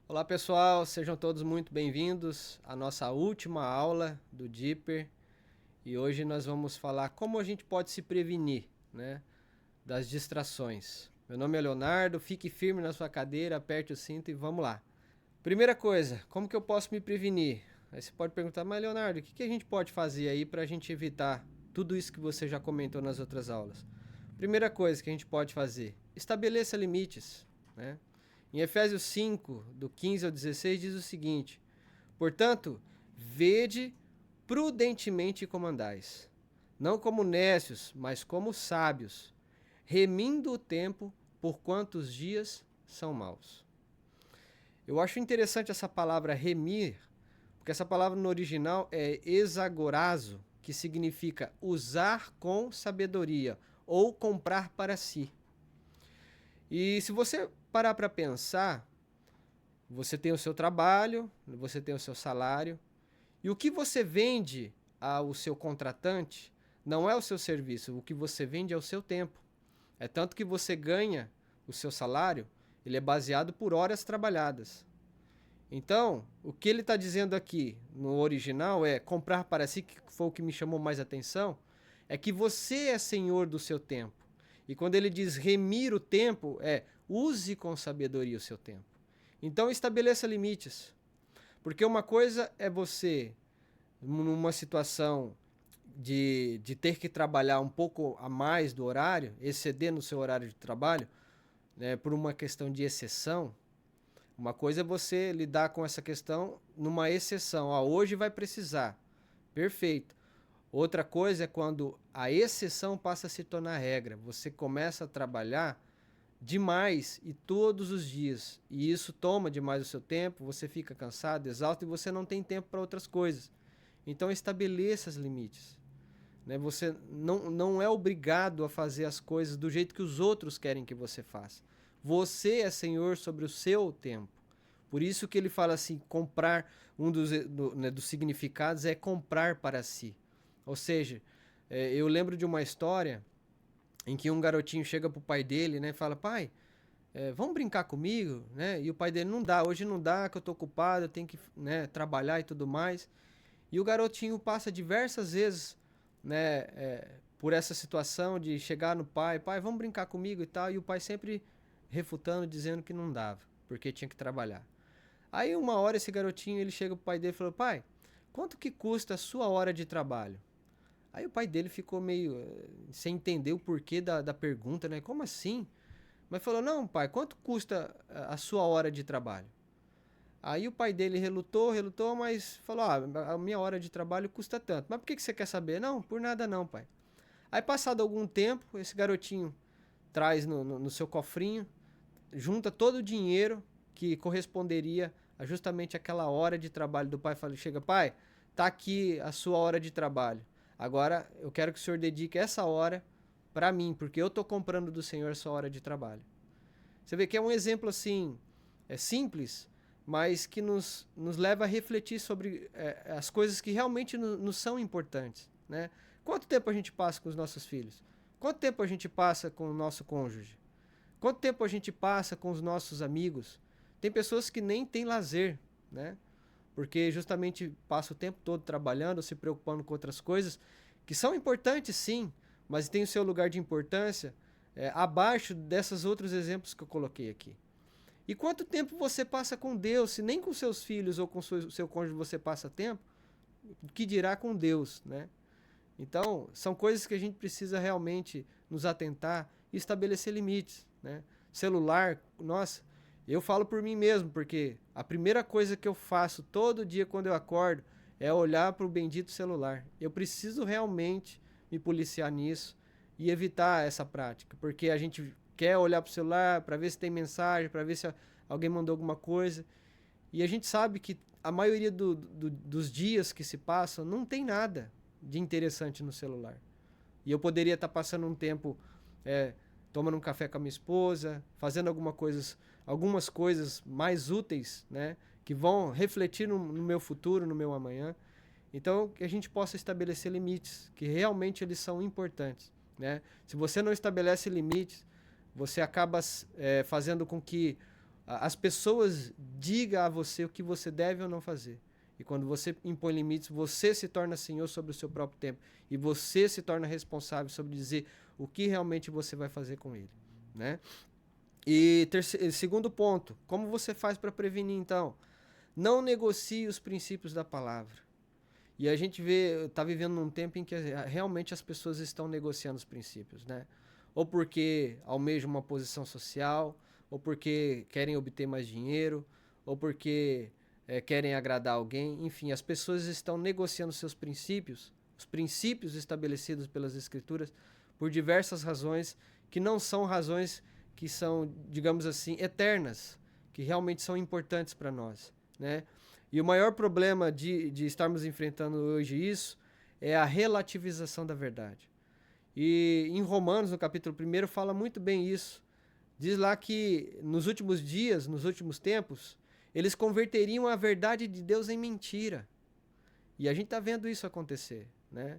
Olá pessoal, sejam todos muito bem-vindos à nossa última aula do Deeper e hoje nós vamos falar como a gente pode se prevenir, né, das distrações. Meu nome é Leonardo, fique firme na sua cadeira, aperte o cinto e vamos lá. Primeira coisa, como que eu posso me prevenir? Aí você pode perguntar, mas Leonardo, o que a gente pode fazer aí para a gente evitar tudo isso que você já comentou nas outras aulas? Primeira coisa que a gente pode fazer, estabeleça limites, né? Em Efésios 5, do 15 ao 16, diz o seguinte: portanto, vede prudentemente como andais, não como necios, mas como sábios, remindo o tempo, porquanto os dias são maus. Eu acho interessante essa palavra remir, porque essa palavra no original é exagorazo, que significa usar com sabedoria ou comprar para si. E se você parar para pensar, você tem o seu trabalho, você tem o seu salário, e o que você vende ao seu contratante não é o seu serviço, o que você vende é o seu tempo. É tanto que você ganha o seu salário, ele é baseado por horas trabalhadas. Então, o que ele está dizendo aqui no original é comprar para si, que foi o que me chamou mais atenção, é que você é senhor do seu tempo. E quando ele diz remir o tempo, é use com sabedoria o seu tempo. Então estabeleça limites. Porque uma coisa é você, numa situação de ter que trabalhar um pouco a mais do horário, exceder no seu horário de trabalho, né, por uma questão de exceção. Uma coisa é você lidar com essa questão numa exceção. Hoje vai precisar. Perfeito. Outra coisa é quando a exceção passa a se tornar regra. Você começa a trabalhar demais e todos os dias. E isso toma demais o seu tempo, você fica cansado, exausto e você não tem tempo para outras coisas. Então estabeleça os limites. Né? Você não é obrigado a fazer as coisas do jeito que os outros querem que você faça. Você é senhor sobre o seu tempo. Por isso que ele fala assim, comprar, dos significados é comprar para si. Ou seja, eu lembro de uma história em que um garotinho chega pro pai dele, né, e fala, pai, vamos brincar comigo, né? E o pai dele, não dá, hoje não dá, que eu tô ocupado, eu tenho que, né, trabalhar e tudo mais. E o garotinho passa diversas vezes, né, por essa situação de chegar no pai, pai, vamos brincar comigo e tal, e o pai sempre refutando, dizendo que não dava, porque tinha que trabalhar. Aí uma hora esse garotinho, ele chega pro pai dele e falou, pai, quanto que custa a sua hora de trabalho? Aí o pai dele ficou meio sem entender o porquê da pergunta, né? Como assim? Mas falou, não, pai, quanto custa a sua hora de trabalho? Aí o pai dele relutou, mas falou, a minha hora de trabalho custa tanto. Mas por que você quer saber? Não, por nada não, pai. Aí passado algum tempo, esse garotinho traz no seu cofrinho, junta todo o dinheiro que corresponderia a justamente aquela hora de trabalho do pai. Fala, chega, pai, tá aqui a sua hora de trabalho. Agora eu quero que o senhor dedique essa hora para mim, porque eu tô comprando do senhor essa hora de trabalho. Você vê que é um exemplo assim, simples, mas que nos leva a refletir sobre as coisas que realmente nos são importantes, né? Quanto tempo a gente passa com os nossos filhos? Quanto tempo a gente passa com o nosso cônjuge? Quanto tempo a gente passa com os nossos amigos? Tem pessoas que nem têm lazer, né? Porque justamente passa o tempo todo trabalhando, se preocupando com outras coisas que são importantes, sim, mas tem o seu lugar de importância abaixo desses outros exemplos que eu coloquei aqui. E quanto tempo você passa com Deus, se nem com seus filhos ou com seu cônjuge você passa tempo, que dirá com Deus, né? Então, são coisas que a gente precisa realmente nos atentar e estabelecer limites, né? Celular, nossa, eu falo por mim mesmo, porque a primeira coisa que eu faço todo dia quando eu acordo é olhar para o bendito celular. Eu preciso realmente me policiar nisso e evitar essa prática, porque a gente quer olhar para o celular para ver se tem mensagem, para ver se alguém mandou alguma coisa, e a gente sabe que a maioria dos dias que se passam não tem nada de interessante no celular. E eu poderia estar passando um tempo é, tomando um café com a minha esposa, fazendo algumas coisas mais úteis, né? Que vão refletir no meu futuro, no meu amanhã. Então, que a gente possa estabelecer limites, que realmente eles são importantes, né? Se você não estabelece limites, você acaba fazendo com que as pessoas diga a você o que você deve ou não fazer. E quando você impõe limites, você se torna senhor sobre o seu próprio tempo. E você se torna responsável sobre dizer o que realmente você vai fazer com ele, né? E segundo ponto, como você faz para prevenir então? Não negocie os princípios da palavra. E a gente está vivendo num tempo em que realmente as pessoas estão negociando os princípios, né? Ou porque almejam uma posição social, ou porque querem obter mais dinheiro, ou porque querem agradar alguém. Enfim, as pessoas estão negociando seus princípios, os princípios estabelecidos pelas Escrituras, por diversas razões que não são razões que são, digamos assim, eternas, que realmente são importantes para nós, né? E o maior problema de estarmos enfrentando hoje isso é a relativização da verdade. E em Romanos, no capítulo 1, fala muito bem isso. Diz lá que nos últimos dias, nos últimos tempos, eles converteriam a verdade de Deus em mentira. E a gente está vendo isso acontecer, né?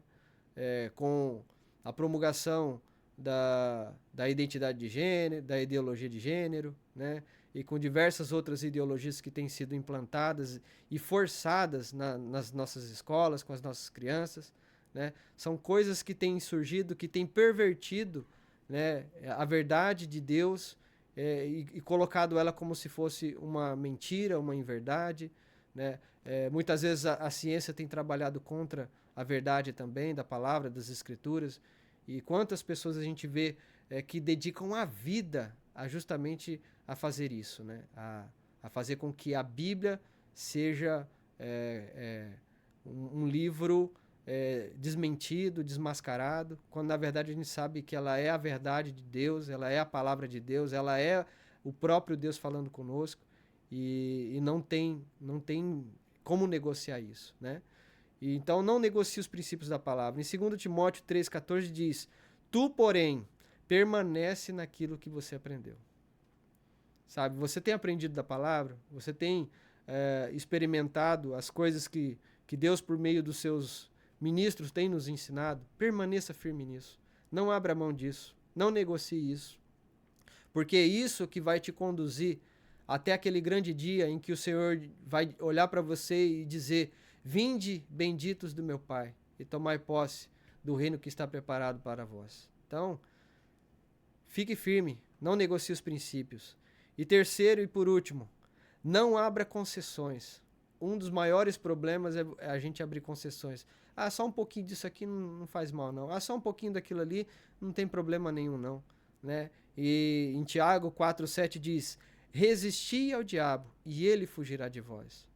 Com a promulgação da identidade de gênero, da ideologia de gênero, né? E com diversas outras ideologias que têm sido implantadas e forçadas nas nossas escolas, com as nossas crianças, né? São coisas que têm surgido, que têm pervertido, né, a verdade de Deus e colocado ela como se fosse uma mentira, uma inverdade, né? Muitas vezes a ciência tem trabalhado contra a verdade também da palavra, das escrituras. E quantas pessoas a gente vê que dedicam a vida justamente a fazer isso, né? A fazer com que a Bíblia seja um livro desmentido, desmascarado, quando na verdade a gente sabe que ela é a verdade de Deus, ela é a palavra de Deus, ela é o próprio Deus falando conosco e não tem como negociar isso, né? E então não negocie os princípios da palavra. Em 2 Timóteo 3,14 diz: tu, porém, permanece naquilo que você aprendeu. Sabe, você tem aprendido da palavra, você tem experimentado as coisas que Deus, por meio dos seus ministros, tem nos ensinado. Permaneça firme nisso. Não abra mão disso. Não negocie isso. Porque é isso que vai te conduzir até aquele grande dia em que o Senhor vai olhar para você e dizer: vinde, benditos do meu Pai, e tomai posse do reino que está preparado para vós. Então, fique firme, não negocie os princípios. E terceiro e por último, não abra concessões. Um dos maiores problemas é a gente abrir concessões. Ah, só um pouquinho disso aqui não faz mal, não. Ah, só um pouquinho daquilo ali não tem problema nenhum, não. Né? E em Tiago 4,7 diz: resisti ao diabo e ele fugirá de vós.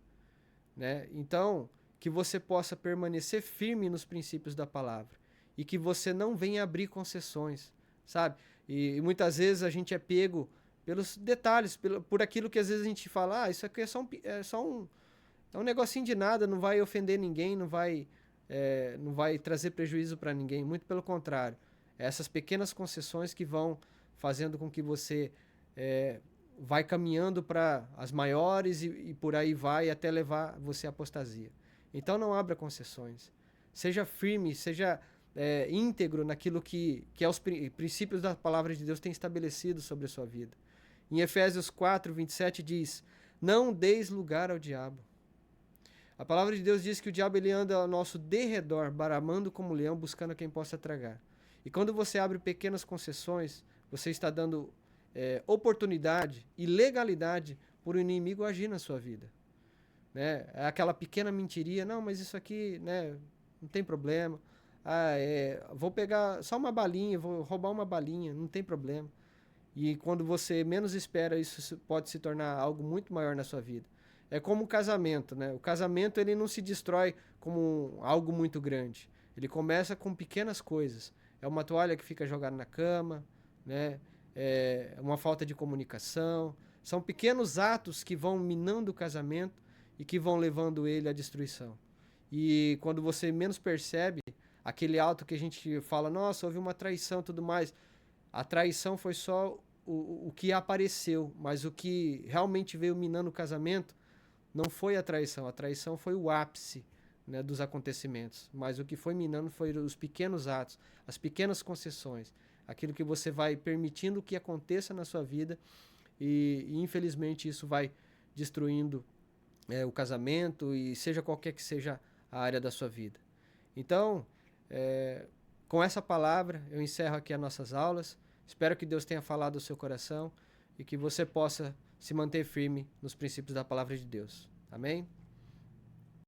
Né? Então, que você possa permanecer firme nos princípios da palavra e que você não venha abrir concessões, sabe? E muitas vezes a gente é pego pelos detalhes, por aquilo que às vezes a gente fala: isso aqui é só um negocinho de nada, não vai ofender ninguém, não vai trazer prejuízo para ninguém, muito pelo contrário. Essas pequenas concessões que vão fazendo com que você vai caminhando para as maiores e por aí vai até levar você à apostasia. Então não abra concessões. Seja firme, seja íntegro naquilo que os princípios da palavra de Deus têm estabelecido sobre a sua vida. Em Efésios 4:27 diz: não deis lugar ao diabo. A palavra de Deus diz que o diabo ele anda ao nosso derredor, baramando como leão, buscando quem possa tragar. E quando você abre pequenas concessões, você está dando oportunidade e legalidade para o inimigo agir na sua vida. Né? É aquela pequena mentiria: não, mas isso aqui, né, não tem problema. Vou pegar só uma balinha, vou roubar uma balinha, não tem problema. E quando você menos espera, isso pode se tornar algo muito maior na sua vida. É como o casamento, né? O casamento ele não se destrói como algo muito grande. Ele começa com pequenas coisas. É uma toalha que fica jogada na cama, né? É uma falta de comunicação. São pequenos atos que vão minando o casamento e que vão levando ele à destruição. E quando você menos percebe, aquele ato que a gente fala: nossa, houve uma traição e tudo mais. A traição foi só o que apareceu, mas o que realmente veio minando o casamento não foi a traição foi o ápice, né, dos acontecimentos, mas o que foi minando foi os pequenos atos, as pequenas concessões, aquilo que você vai permitindo que aconteça na sua vida e infelizmente isso vai destruindo o casamento e seja qualquer que seja a área da sua vida. Então, com essa palavra, eu encerro aqui as nossas aulas. Espero que Deus tenha falado ao seu coração e que você possa se manter firme nos princípios da palavra de Deus. Amém?